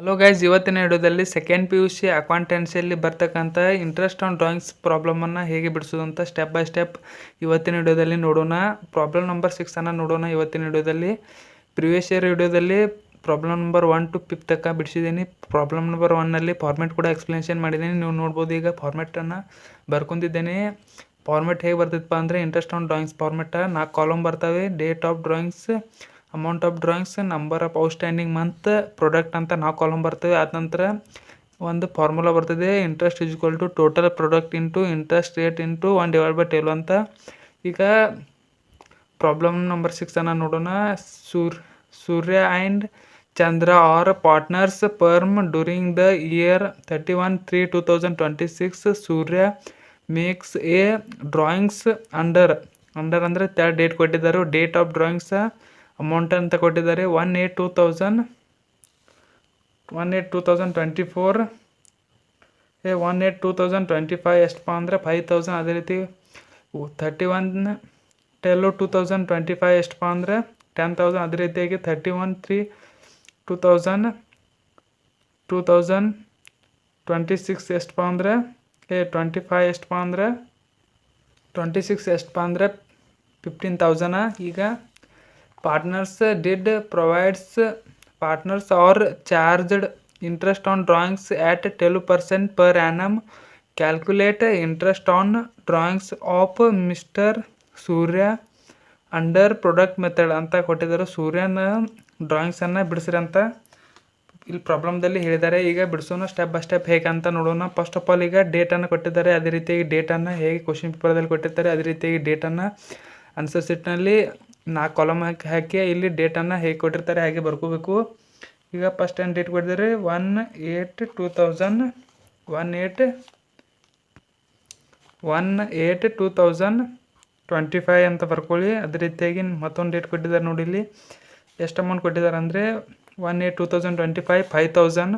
Hello guys, ಇವತ್ತಿನ ವಿಡಿಯೋದಲ್ಲಿ second P U C ಅಕೌಂಟೆನ್ಸಿಯಲ್ಲಿ ಬರ್ತಕ್ಕಂಥ ಇಂಟ್ರೆಸ್ಟ್ ಆನ್ ಡ್ರಾಯಿಂಗ್ಸ್ ಪ್ರಾಬ್ಲಮನ್ನು ಹೇಗೆ ಬಿಡಿಸೋದು ಅಂತ ಸ್ಟೆಪ್ ಬೈ ಸ್ಟೆಪ್ ಇವತ್ತಿನ ವಿಡಿಯೋದಲ್ಲಿ ನೋಡೋಣ. ಪ್ರಾಬ್ಲಮ್ ನಂಬರ್ 6 ನೋಡೋಣ ಇವತ್ತಿನ ವಿಡಿಯೋದಲ್ಲಿ. ಪ್ರಿವಿಯಸ್ ಇಯರ್ ವಿಡಿಯೋದಲ್ಲಿ ಪ್ರಾಬ್ಲಮ್ ನಂಬರ್ 1 to 5 ತನಕ ಬಿಡಿಸಿದ್ದೀನಿ. ಪ್ರಾಬ್ಲಮ್ ನಂಬರ್ 1ನಲ್ಲಿ ಫಾರ್ಮೆಟ್ ಕೂಡ ಎಕ್ಸ್ಪ್ಲನೇಷನ್ ಮಾಡಿದ್ದೀನಿ. ನೀವು ನೋಡ್ಬೋದು. ಈಗ ಫಾರ್ಮೆಟನ್ನು ಬರ್ಕೊಂಡಿದ್ದೇನೆ. ಫಾರ್ಮೆಟ್ ಹೇಗೆ ಬರ್ತಿತ್ತಪ್ಪ ಅಂದರೆ, interest on drawings format 4 column ಬರ್ತವೆ. Date of drawings, amount of drawings, number of outstanding month, product ಅಂತ 4 ಕಾಲಮ್ ಬರ್ತವೆ. ಆದ ನಂತರ ಒಂದು ಫಾರ್ಮುಲಾ ಬರ್ತದೆ, interest is equal to total product into interest rate into 1/10 ಅಂತ. ಈಗ ಪ್ರಾಬ್ಲಮ್ ನಂಬರ್ 6 ನೋಡೋಣ. Surya and Chandra are partners firm during the year 31/3/2026. Surya makes a drawings under ಅಂದರೆ ಡೇಟ್ ಕೊಟ್ಟಿದ್ದಾರೆ. ಡೇಟ್ ಆಫ್ ಡ್ರಾಯಿಂಗ್ಸ್ ಅಮೌಂಟ್ ಅಂತ ಕೊಟ್ಟಿದ್ದಾರೆ 1/8/2024. 1/8/2025 ಎಷ್ಟಪ್ಪ ಅಂದರೆ 5,000. ಅದೇ ರೀತಿ 31/10/2025 ಎಷ್ಟಪ್ಪ ಅಂದರೆ 10,000. ಅದೇ ರೀತಿಯಾಗಿ 31/3/2026 ಎಷ್ಟಪ್ಪ ಅಂದರೆ 25 ಎಷ್ಟಪ್ಪ ಅಂದರೆ 26 ಎಷ್ಟಪ್ಪ ಅಂದರೆ 15,000. ಈಗ partners are charged interest on drawings at 12% per annum. Calculate interest on drawings of mister Surya under product method ಅಂತ ಕೊಟ್ಟಿದ್ದಾರೆ. ಸೂರ್ಯನ ಡ್ರಾಯಿಂಗ್ಸನ್ನು ಬಿಡಿಸ್ರಿ ಅಂತ ಇಲ್ಲಿ ಪ್ರಾಬ್ಲಮ್ದಲ್ಲಿ ಹೇಳಿದ್ದಾರೆ. ಈಗ ಬಿಡಿಸೋಣ ಸ್ಟೆಪ್ ಬೈ ಸ್ಟೆಪ್ ಹೇಗೆ ಅಂತ ನೋಡೋಣ. ಫಸ್ಟ್ ಆಫ್ ಆಲ್ ಈಗ ಡೇಟನ್ನು ಕೊಟ್ಟಿದ್ದಾರೆ. ಅದೇ ರೀತಿಯಾಗಿ ಡೇಟನ್ನು ಹೇಗೆ ಕ್ವಶನ್ ಪೇಪರ್ದಲ್ಲಿ ಕೊಟ್ಟಿರ್ತಾರೆ ಅದೇ ರೀತಿಯಾಗಿ ಡೇಟನ್ನು ಆನ್ಸರ್ ಶೀಟ್ನಲ್ಲಿ 4 ಕಾಲಮ್ ಹಾಕಿ ಇಲ್ಲಿ ಡೇಟನ್ನು ಹೇಗೆ ಕೊಟ್ಟಿರ್ತಾರೆ ಹಾಗೆ ಬರ್ಕೋಬೇಕು. ಈಗ ಫಸ್ಟ್ ಏನು ಡೇಟ್ ಕೊಟ್ಟಿದ್ದಾರೆ 1/8/2025 ಅಂತ ಬರ್ಕೊಳ್ಳಿ. ಅದೇ ರೀತಿಯಾಗಿ ಮತ್ತೊಂದು ಡೇಟ್ ಕೊಟ್ಟಿದ್ದಾರೆ ನೋಡಿ. ಇಲ್ಲಿ ಎಷ್ಟು ಅಮೌಂಟ್ ಕೊಟ್ಟಿದ್ದಾರೆ ಅಂದರೆ 1/8/2025 5,000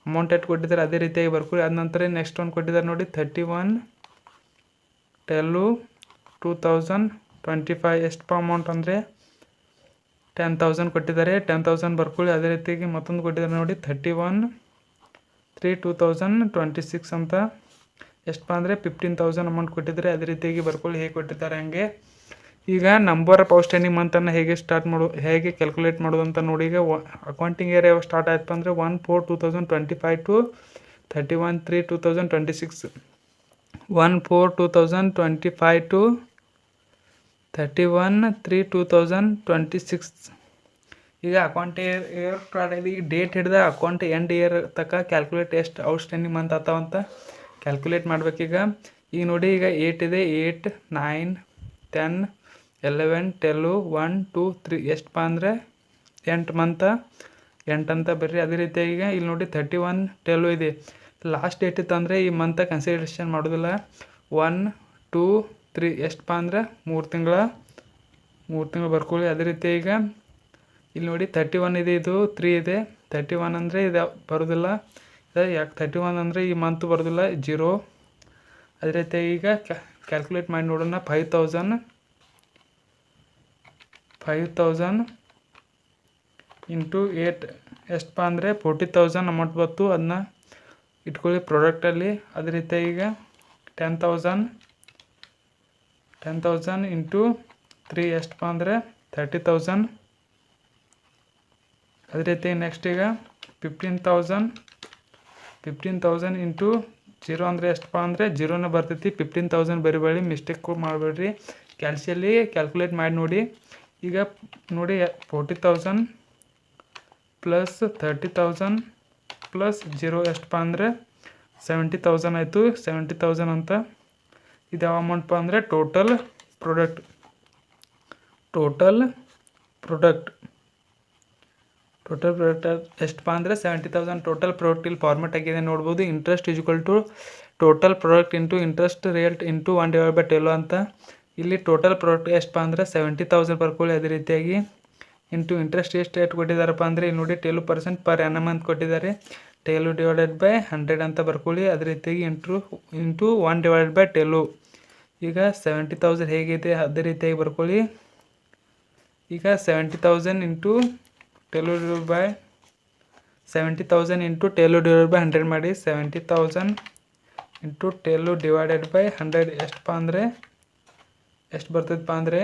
ಅಮೌಂಟ್ ಎಷ್ಟು ಕೊಟ್ಟಿದ್ದಾರೆ ಅದೇ ರೀತಿಯಾಗಿ ಬರ್ಕೊಳ್ಳಿ. ಅದ ನಂತರ ನೆಕ್ಸ್ಟ್ ಒಂದು ಕೊಟ್ಟಿದ್ದಾರೆ ನೋಡಿ 31/10/2025 ಎಷ್ಟು ಅಮೌಂಟ್ ಅಂದರೆ 10,000 ಕೊಟ್ಟಿದ್ದಾರೆ. 10,000 ಬರ್ಕೊಳ್ಳಿ. ಅದೇ ರೀತಿಯಾಗಿ ಮತ್ತೊಂದು ಕೊಟ್ಟಿದ್ದಾರೆ ನೋಡಿ 31/3/2026 ಅಂತ ಎಷ್ಟಪ್ಪ ಅಂದರೆ 15,000 ಅಮೌಂಟ್ ಕೊಟ್ಟಿದ್ದಾರೆ. ಅದೇ ರೀತಿಯಾಗಿ ಬರ್ಕೊಳ್ಳಿ ಹೇಗೆ ಕೊಟ್ಟಿದ್ದಾರೆ ಹಾಗೆ. ಈಗ ನಂಬರ್ ಆಫ್ ಔಟ್ಸ್ಟ್ಯಾಂಡಿಂಗ್ ಮಂತನ್ನು ಹೇಗೆ ಕ್ಯಾಲ್ಕುಲೇಟ್ ಮಾಡೋದು ಅಂತ ನೋಡಿ. ಈಗ ಅಕೌಂಟಿಂಗ್ ಇಯರ್ ಯಾವಾಗ ಸ್ಟಾರ್ಟ್ ಆಯ್ತಪ್ಪ ಅಂದರೆ 1/4/2025 to 31/3/2026. 1/4/2025 to 31/3/2026. ಈಗ ಅಕೌಂಟ್ ಇಯರ್ ಸ್ಟಾರ್ಟ್ ಆಗಿದೆ. ಈಗ ಡೇಟ್ ಹಿಡಿದ ಅಕೌಂಟ್ ಎಂಡ್ ಇಯರ್ ತನಕ ಕ್ಯಾಲ್ಕುಲೇಟ್ ಎಷ್ಟು ಔಟ್ಸ್ಟ್ಯಾಂಡಿಂಗ್ ಮಂತ್ ಆಗ್ತಾವಂತ ಕ್ಯಾಲ್ಕುಲೇಟ್ ಮಾಡ್ಬೇಕೀಗ. ಈಗ ನೋಡಿ, ಈಗ 8 ಇದೆ. 8, 9, 10, 11, 12, 1, 2, 3 ಎಷ್ಟಪ್ಪ ಅಂದರೆ 8 ಮಂತ 8 ಅಂತ ಬರ್ರಿ. ಅದೇ ರೀತಿಯಾಗಿ ಈಗ ಇಲ್ಲಿ ನೋಡಿ 31/12 ಇದೆ. ಲಾಸ್ಟ್ ಡೇಟ್ ಇತ್ತು ಅಂದರೆ ಈ ಮಂತ ಕನ್ಸಿಡರೇಷನ್ ಮಾಡೋದಿಲ್ಲ. 1, 2, 3 ಎಷ್ಟಪ್ಪ ಅಂದರೆ 3 ತಿಂಗಳು ಬರ್ಕೊಳ್ಳಿ. ಅದೇ ರೀತಿ ಈಗ ಇಲ್ಲಿ ನೋಡಿ 31 ಇದೆ, ಇದು 3 ಇದೆ. 31 ಅಂದರೆ ಇದು ಬರೋದಿಲ್ಲ. ಯಾಕೆ 31 ಅಂದರೆ ಈ ಮಂತ್ ಬರೋದಿಲ್ಲ, 0. ಅದೇ ರೀತಿ ಈಗ ಕ್ಯಾಲ್ಕುಲೇಟ್ ಮಾಡಿ ನೋಡೋಣ. 5,000 ಇಂಟು 8 ಎಷ್ಟಪ್ಪ ಅಂದರೆ 40,000 ಅಮೌಂಟ್ ಬಂತು. ಅದನ್ನ ಇಟ್ಕೊಳ್ಳಿ ಪ್ರಾಡಕ್ಟಲ್ಲಿ. ಅದೇ ರೀತಿ ಈಗ 10,000 ಇಂಟು 3 ಎಷ್ಟಪ್ಪ ಅಂದರೆ 30,000. ಅದೇ ರೀತಿ ನೆಕ್ಸ್ಟ್ ಈಗ 15,000 ಇಂಟು 0 ಅಂದರೆ ಎಷ್ಟಪ್ಪ ಅಂದರೆ 0ನೇ ಬರ್ತೈತಿ. 15,000 ಬರಿಬೇಡಿ, ಮಿಸ್ಟೇಕ್ ಮಾಡಬೇಡ್ರಿ. ಕ್ಯಾಲ್ಸಿಯಲ್ಲಿ ಕ್ಯಾಲ್ಕುಲೇಟ್ ಮಾಡಿ ನೋಡಿ. ಈಗ ನೋಡಿ 40,000 ಪ್ಲಸ್ 30,000 ಪ್ಲಸ್ 0 ಎಷ್ಟಪ್ಪ ಅಂದರೆ 70,000 ಆಯಿತು. 70,000 ಅಂತ ಇದು ಯಾವ ಅಮೌಂಟ್ಪ ಅಂದರೆ ಟೋಟಲ್ ಪ್ರಾಡಕ್ಟ್ ಎಷ್ಟಪ್ಪ ಅಂದರೆ 70,000 ಟೋಟಲ್ ಪ್ರಾಡಕ್ಟ್. ಇಲ್ಲಿ ಫಾರ್ಮೆಟ್ ಆಗಿದೆ ನೋಡ್ಬೋದು. Interest is equal to total product into interest rate into 1/12 ಅಂತ. ಇಲ್ಲಿ ಟೋಟಲ್ ಪ್ರಾಡಕ್ಟ್ ಎಷ್ಟಪ್ಪ ಅಂದರೆ 70,000 ಬರ್ಕೊಳ್ಳಿ. ಅದೇ ರೀತಿಯಾಗಿ ಇಂಟು ಇಂಟ್ರೆಸ್ಟ್ ಎಷ್ಟು ಕೊಟ್ಟಿದ್ದಾರಪ್ಪ ಅಂದರೆ ಇಲ್ಲಿ ನೋಡಿ 12% per annum ಅಂತ ಕೊಟ್ಟಿದ್ದಾರೆ. 12 ಡಿವೈಡೆಡ್ ಬೈ 100 ಅಂತ ಬರ್ಕೊಳ್ಳಿ. ಅದೇ ರೀತಿಯಾಗಿ ಇಂಟು 1/12. ಈಗ 70,000 ಹೇಗಿದೆ ಅದೇ ರೀತಿಯಾಗಿ ಬರ್ಕೊಳ್ಳಿ. ಈಗ 70,000 into 12 by 70,000 into tail divide by 100 ಮಾಡಿ. 70,000 ಇಂಟು ಟೇಲು ಡಿವೈಡೆಡ್ ಬೈ 100 ಎಷ್ಟಪ್ಪ ಅಂದರೆ ಎಷ್ಟು ಬರ್ತದಪ್ಪ ಅಂದರೆ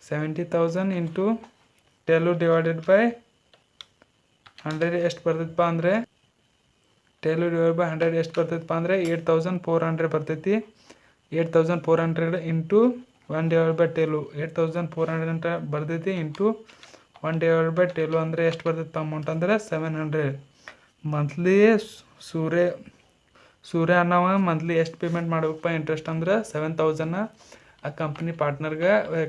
70,000 ಇಂಟು ಟೇಲು ಡಿವೈಡೆಡ್ ಬೈ 100 ಎಷ್ಟು ಬರ್ತದಪ್ಪ ಅಂದರೆ ಟೇಲು ಡಿವೈಡ್ ಬೈ 100 ಎಷ್ಟು ಬರ್ತದಪ್ಪ ಅಂದರೆ 8,400 ಬರ್ತೈತಿ. 8,400 ಇಂಟು 1 ಡಿವೈಡ್ ಬೈ ಟೇಲು 8,400 ಅಂತ ಬರ್ತೈತಿ. ಇಂಟು 1 ಡಿವೈಡ್ ಬೈ ಟೇಲು ಅಂದರೆ ಎಷ್ಟು ಬರ್ತೈತಿ ಅಮೌಂಟ್ ಅಂದರೆ 700. ಮಂತ್ಲಿ ಸೂರ್ಯ ಅನ್ನವ ಮಂತ್ಲಿ ಎಷ್ಟು ಪೇಮೆಂಟ್ ಮಾಡ್ಬೇಕಪ್ಪ ಇಂಟ್ರೆಸ್ಟ್ ಅಂದ್ರೆ 7,000 ಆ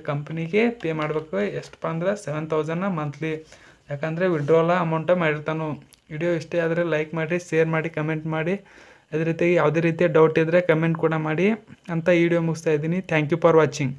ಕಂಪ್ನಿಗೆ ಪೇ ಮಾಡ್ಬೇಕು. ಎಷ್ಟಪ್ಪ ಅಂದ್ರೆ 7,000 ಮಂತ್ಲಿ, ಯಾಕಂದರೆ ವಿಡ್ರಾಲ ಅಮೌಂಟ ಮಾಡಿರ್ತಾನು. ವಿಡಿಯೋ ಇಷ್ಟೇ ಆದರೆ ಲೈಕ್ ಮಾಡಿ, ಶೇರ್ ಮಾಡಿ, ಕಮೆಂಟ್ ಮಾಡಿ. ಅದೇ ರೀತಿ ಯಾವುದೇ ರೀತಿಯ ಡೌಟ್ ಇದ್ದರೆ ಕಮೆಂಟ್ ಕೂಡ ಮಾಡಿ ಅಂತ ಈ ವಿಡಿಯೋ ಮುಗಿಸ್ತಾ ಇದ್ದೀನಿ. Thank you for watching.